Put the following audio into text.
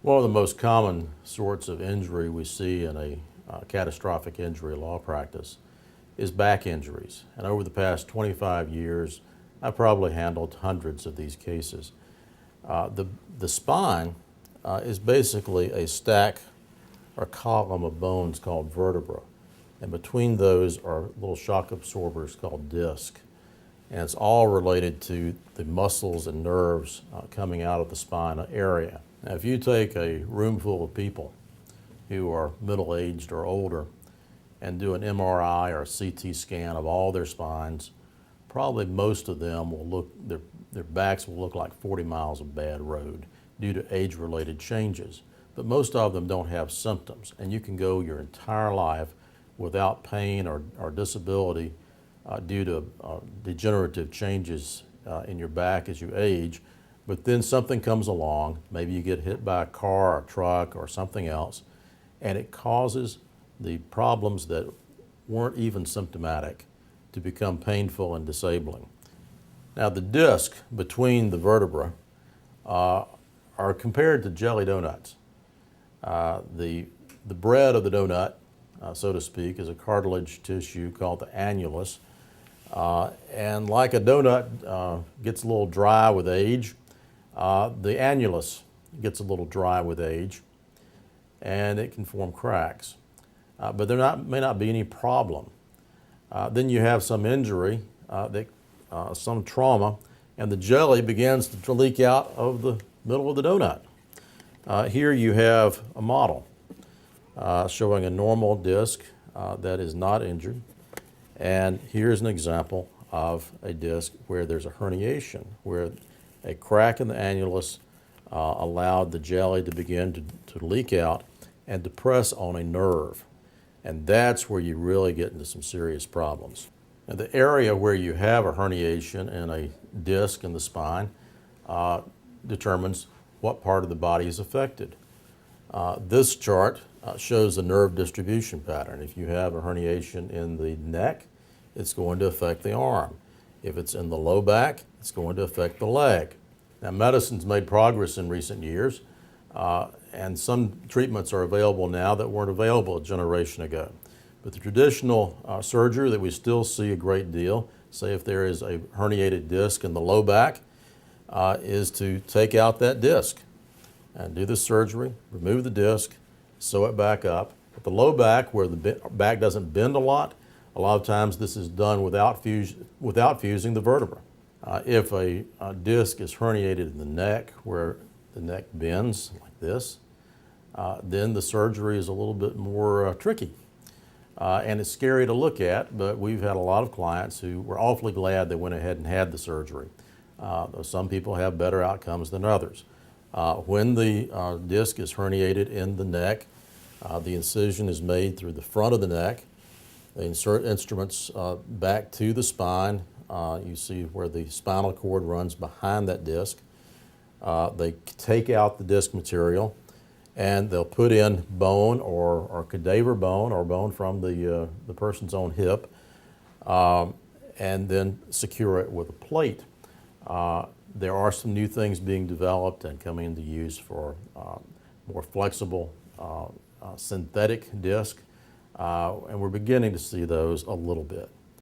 One of the most common sorts of injury we see in a catastrophic injury law practice is back injuries. And over the past 25 years, I've probably handled hundreds of these cases. The spine is basically a stack or column of bones called vertebra. And between those are little shock absorbers called disc. And it's all related to the muscles and nerves coming out of the spine area. Now, if you take a room full of people who are middle-aged or older and do an MRI or a CT scan of all their spines, probably most of them will look, their backs will look like 40 miles of bad road due to age-related changes. But most of them don't have symptoms, and you can go your entire life without pain or disability due to degenerative changes in your back as you age. But then something comes along, maybe you get hit by a car or a truck or something else, and it causes the problems that weren't even symptomatic to become painful and disabling. Now, the disc between the vertebrae are compared to jelly donuts. The bread of the donut, so to speak, is a cartilage tissue called the annulus. And like a donut gets a little dry with age, the annulus gets a little dry with age, and it can form cracks. But there may not be any problem. Then you have some injury, some trauma, and the jelly begins to leak out of the middle of the donut. Here you have a model showing a normal disc that is not injured. And here's an example of a disc where there's a herniation, where a crack in the annulus allowed the jelly to begin to leak out and to press on a nerve. And that's where you really get into some serious problems. Now, the area where you have a herniation and a disc in the spine determines what part of the body is affected. This chart shows the nerve distribution pattern. If you have a herniation in the neck, it's going to affect the arm. If it's in the low back, it's going to affect the leg. Now, medicine's made progress in recent years, and some treatments are available now that weren't available a generation ago. But the traditional surgery that we still see a great deal, say if there is a herniated disc in the low back, is to take out that disc and do the surgery, remove the disc, sew it back up. But the low back, where the back doesn't bend a lot of times this is done without fusing the vertebra. If a disc is herniated in the neck, where the neck bends like this, then the surgery is a little bit more tricky. And it's scary to look at, but we've had a lot of clients who were awfully glad they went ahead and had the surgery. Some people have better outcomes than others. When the disc is herniated in the neck, the incision is made through the front of the neck. They insert instruments back to the spine. You see where the spinal cord runs behind that disc. They take out the disc material, and they'll put in bone or cadaver bone or bone from the person's own hip, and then secure it with a plate. There are some new things being developed and coming into use for more flexible synthetic disc, and we're beginning to see those a little bit.